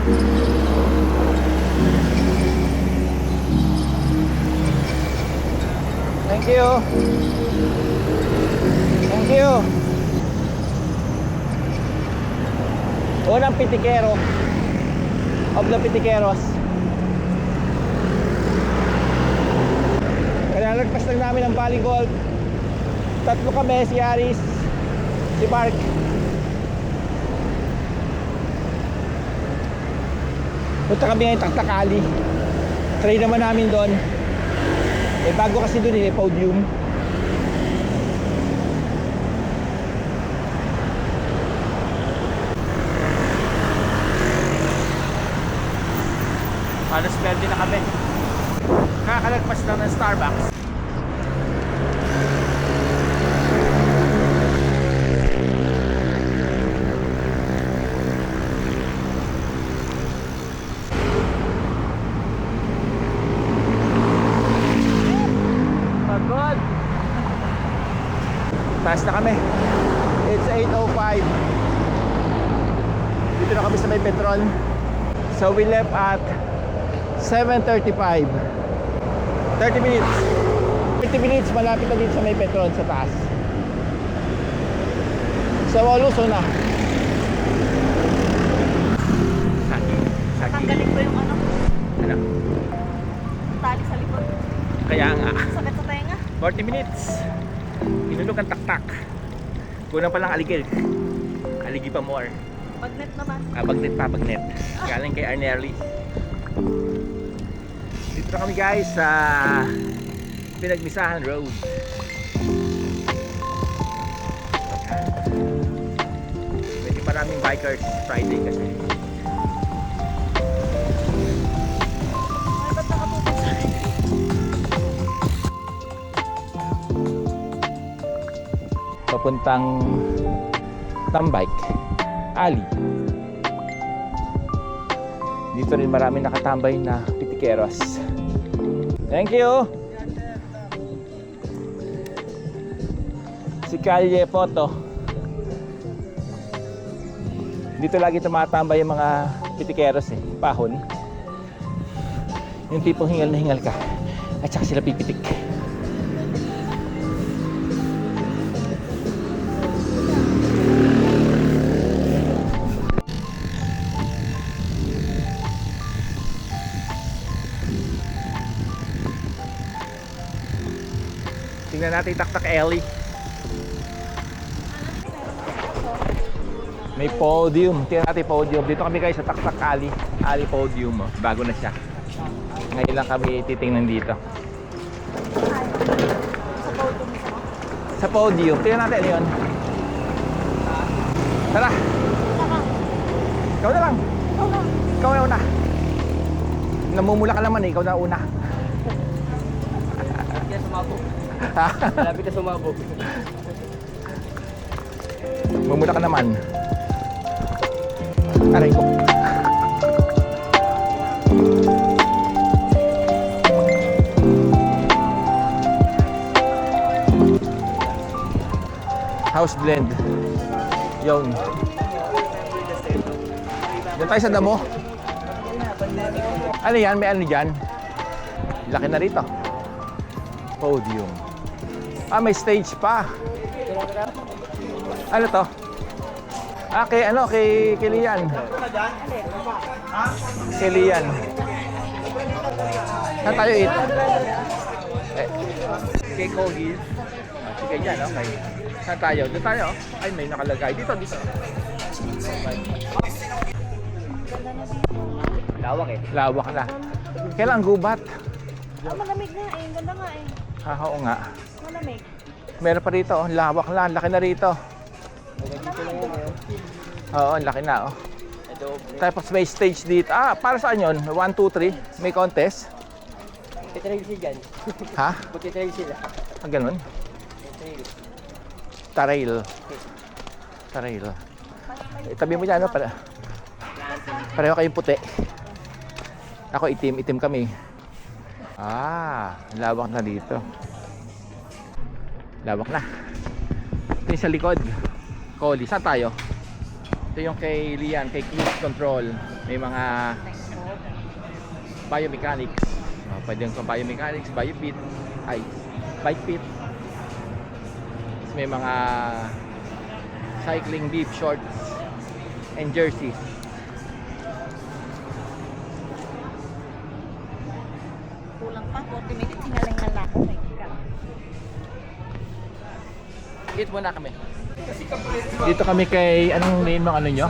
Thank you. Thank you. Unang pitikero of the pitikeros. Kaya nagpas lang namin ang Valley Gold. Tatlo kami, si Aris, si Mark. Punta kami ngayon Taktakali. Try naman namin doon. Eh bago kasi doon podium. Halos pwede na kami. Kakalagpas lang ng Starbucks. Pagod. Taas na kami. It's 8:05. Dito na kami sa may Petron. So we left at 7:35. 30 minutes. 30 minutes malapit na dito sa may Petron sa taas. So Luzon na. Tanggalin ko yung ano, Ano? tali sa likod. Kaya nga. Sakit sa tenga. 40 minutes. Inulog ang taktak. Kulang pa lang aligid. Aligi pa more. Magnet naman. Bagnet pa, bagnet. Galing kay Arnelli. Dito na kami guys sa Pinagmisahan Road. Medyo maraming bikers Friday kasi. Ay, ba't nakapupunta sa akin? Papuntang Tambike Ali. Dito rin maraming nakatambay na pitikeros. Thank you. Si Kalye Photo. Dito lagi tumatambay yung mga pitikeros pahon. Yung tipong hingal na hingal ka at saka sila pipitik. Tingnan natin Taktak Alley. May podium. Tingnan natin podium. Dito kami guys sa Taktak Alley. Alley podium. Bago na siya. Ngayon lang kami titingnan dito. Sa podium. Tingnan natin ano yun. Tara. Ikaw na lang. Ikaw na una. Namumula ka naman ikaw na una. Kaya sumabog. Malapit na sumabog. Mamula ka naman. Aray ko. House blend. Yun. Diyan tayo sa damo. Ano yan? May ano dyan? Laki na rito. Podium. May stage pa. Ano to? Kay Lian. Kay Lian. Saan tayo eat? Kay Kogi. Sige dyan, okay. Saan tayo? Doon tayo. Ay, may nakalagay. Dito. Lawak Lawak na. Kailan ang gubat? Malamig na eh. Ganda nga eh. Oo nga. Malamig. Meron pa rito, lawak na, laki na rito. Oo, laki na Tapos may stage dito. Para saan yun? 1, 2, 3? May contest? Titrail sila dyan. Ha? Titrail sila. Ganun? Tarail. Tabi mo dyan, pareho kayong puti. Ako itim kami. Lawak na dito. Lawak na. Ito yung sa likod. Collie. Saan tayo? Ito yung kay Lian, kay Cruise Control. May mga biomechanics. Pwede yung biomechanics, biopit, ay, bike pit. May mga cycling beef shorts and jerseys. Kulang pa, 40 minutes, hinalingan na ako. Eat muna kami. Dito kami kay, anong name ng ano nyo?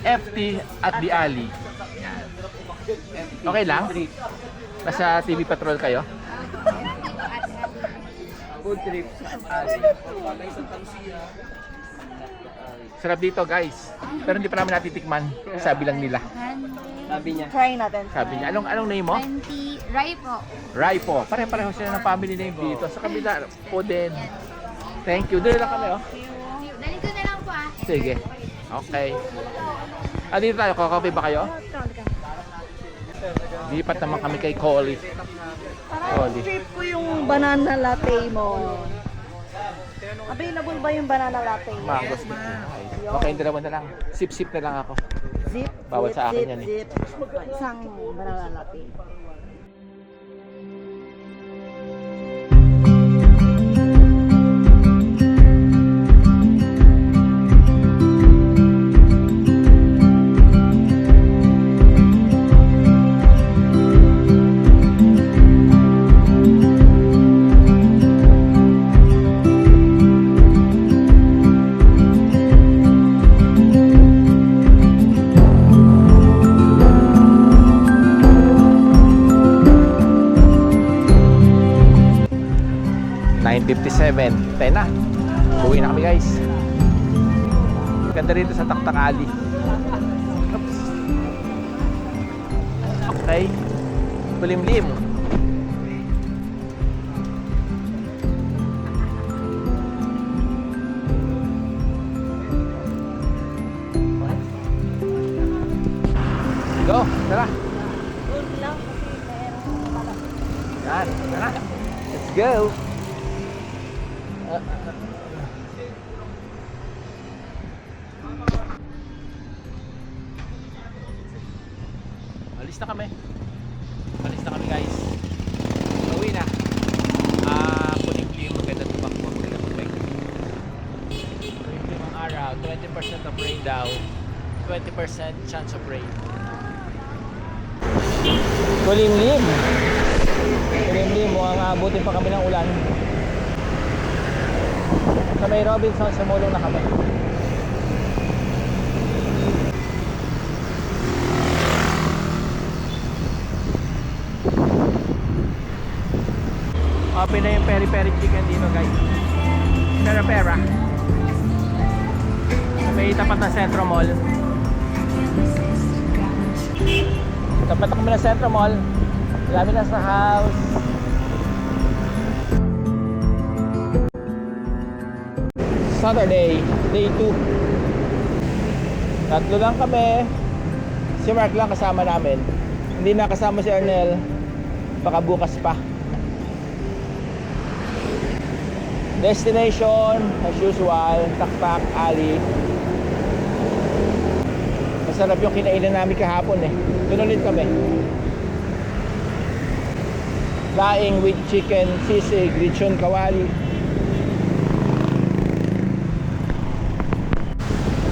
FT at the alley. Okay lang? Nasa TV Patrol kayo? Food trip. Sarap dito guys. Pero hindi pa namin natitikman. Sabi lang nila. Sabi niya. Try natin. Sabi niya, anong name mo? 20, Rai po. Raipo. Pare-pareho sila ng family name dito. Sa kabila po din. Thank you. Doon lang kami oh. Dali ko na lang po ah. Sige. Okay. Dito tayo. Coffee ba kayo? Lipat naman kami kay Collie. Parang trip ko yung banana latte mo. Available ba yung banana latte? Mango stick na. Okay, yung dalawa na lang. Sip-sip na lang ako. Zip, Bawal sa akin yan eh. zip. Isang banana latte. Tayo na. Uwi na kami guys. Ganda rito sa Taktak Alley. Oops. Okay. Kulimlim. Go, tara. Good lang kasi merong malaki. Yan, tara. Let's go. Alis na kami. Alis na kami guys. Uwi na. Kulimlim, maganda tumakbo, maganda mag-bike. Kulimlim ang araw, 20% of rain daw. 20% chance of rain. Kulimlim. Kulimlim, mukhang aabutin pa kami ng ulan. Sa may Robinson, sumulong na kami. Open na yung peri-peri chicken dito guys. Pera-pera. Sa may tapat ng Centro Mall. Tapat kami ng Centro Mall. Marami na sa house. Saturday, day 2. Tatlo lang kami. Si Mark lang kasama namin. Hindi na kasama si Arnel. Baka bukas pa. Destination, as usual, Taktak Alley. Masarap yung kinainan namin kahapon eh. Doon ulit kami. Laing with chicken, sisig, lechon kawali.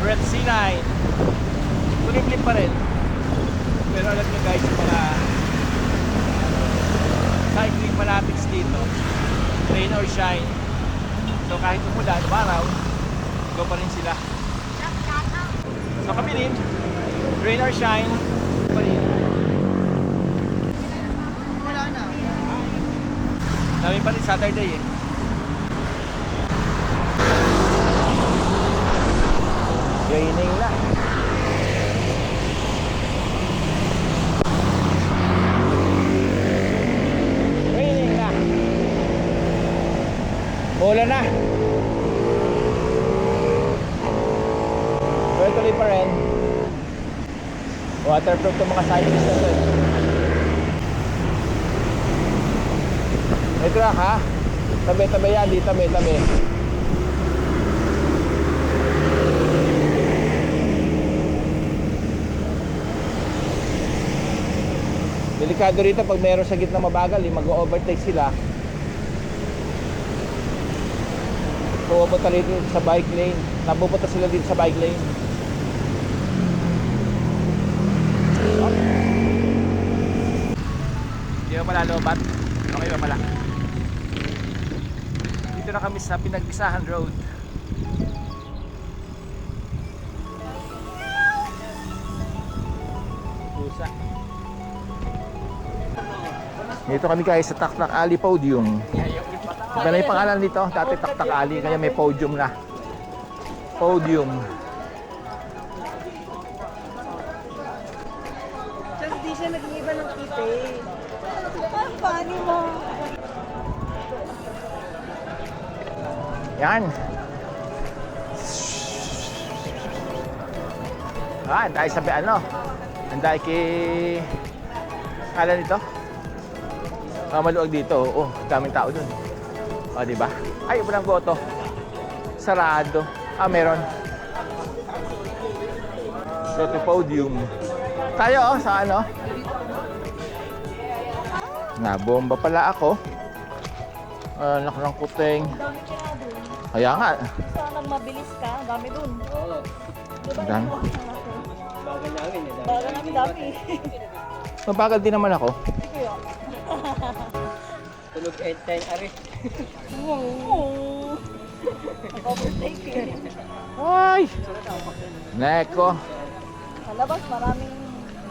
Red C9. Kulimlim pa rin. Pero alam nyo guys, mga cycling fanatics dito, rain or shine. So kahit umulan, umaraw, go pa rin sila. So kami rin, rain or shine, pa rin. Wala na. Dami pa rin Saturday eh. Raining na. Raining na. Ulan na. Pero tuloy pa rin. Waterproof itong mga cyclist na to eh. May truck ha? Tabi-tabi yan, di tabi-tabi. Delikado rito pag mayroon sa gitna mabagal, mag-overtake sila. Pupunta rito sa bike lane. Napupunta sila dito sa bike lane. Hindi ba pala lobat? Okay ba pala? Dito na kami sa Pinagbisahan Road. Pusa. Dito kami guys sa Taktak Alley Podium. Iba na yung pangalan dito. Dati Taktak Alley, kaya may podium na. Podium. So, hindi siya nag-iiba ng kite. Ang funny mo. Yan. Dahil sabi ano. Dahil kay... Kala nito? Maluwag dito. Oh, daming tao dun. O, diba? Ay, walang goto. Sarado. Meron. Goto podium. Tayo, sa ano? Nabomba pala ako. Anak ng kuting. Kaya nga. Sana mabilis ka. Ang dami dun. Oo. Diba? Ang dami. Bagal namin eh. Bago namin dami. Mabagal din naman ako. Tulog 8-10 ari. Oh. Overtake eh. Ay! Neko. Sa labas, maraming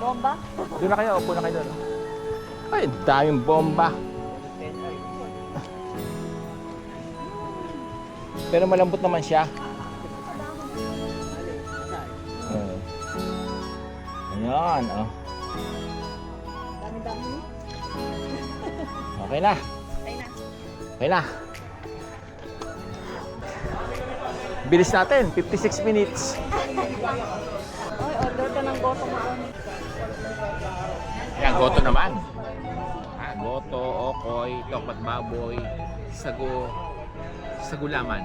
bomba. Doon na kayo. Upo na kayo doon. Ay, daming bomba. Pero malambot naman siya. Ayan, oh. Dami-dami. Okay na. Ay na. Okay na. Bilis natin, 56 minutes. Ay, order ka ng goto mo. Yan, goto naman. Goto, okoy, tokpat baboy, sago, sagulaman.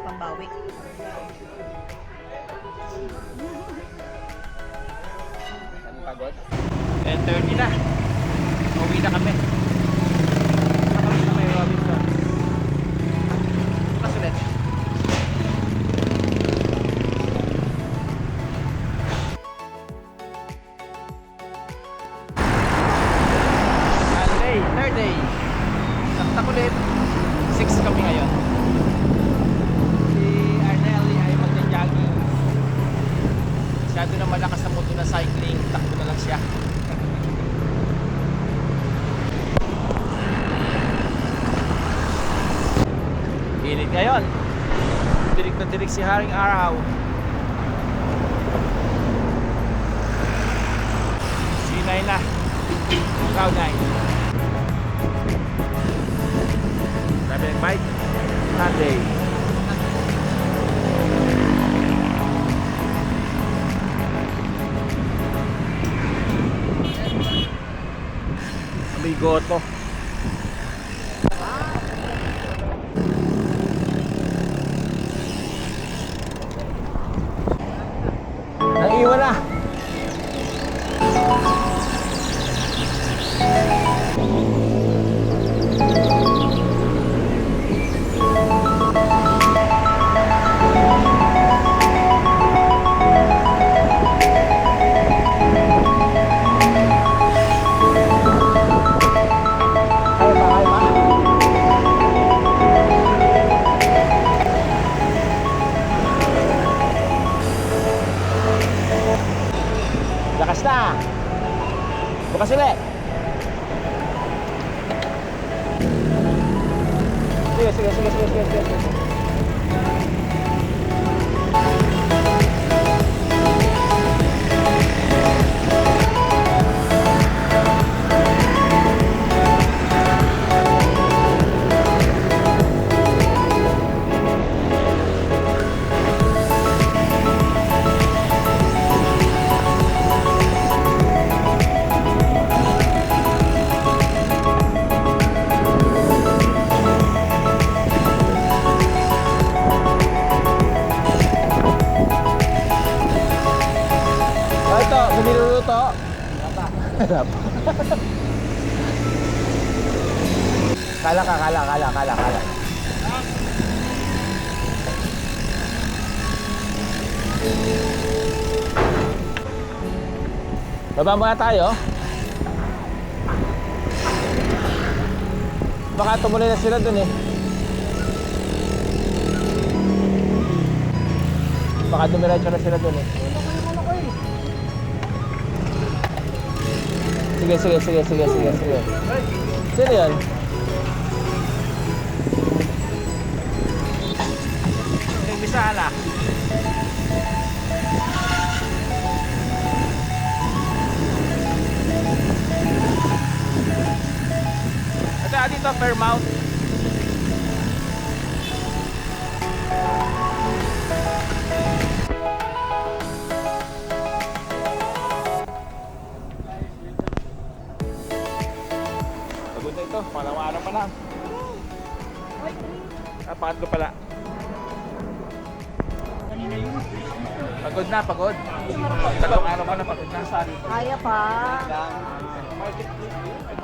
Pambawi. Ang pagod. 10:30 na. Uwi na kami. Nakakami na may Robinson. Bukas ulit. Sunday, third day. Taktak ulit. 6 kami ngayon. Si Arnelli ay magja-jogging. Masyado na malakas ang motor na cycling. Takbo na lang siya. Init ngayon. Dirik na dirik si Haring Araw. C9 na. Cloud 9. Sabi ng bike. Sunday. May goto. Naiiwan na. Lakas na. Bukas ulit. Sige. Hanap. Kala ka, kala. Baba muna tayo. Baka tumuloy na sila dun eh. Baka dumiretso na sila dun eh. Sige. Sino yun? Bisala. Ito dito, Fairmount. Pagod na ito, pangalawang araw pa lang. Pangatlo pala. Pagod. Tatlong araw pa na pagod na. Kaya pa.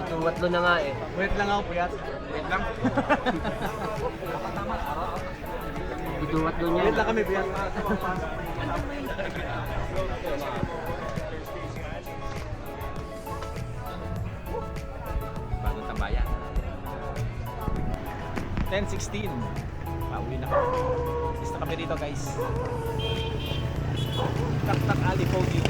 Tuwatlo na nga eh. Wait lang ako, puyat. Wait lang. Tuwatlo niya. Wait lang kami, puyat. Bagong tambayan. 10:16. Pauwi na kami. Basta kami dito, guys. Tak Ali Podium.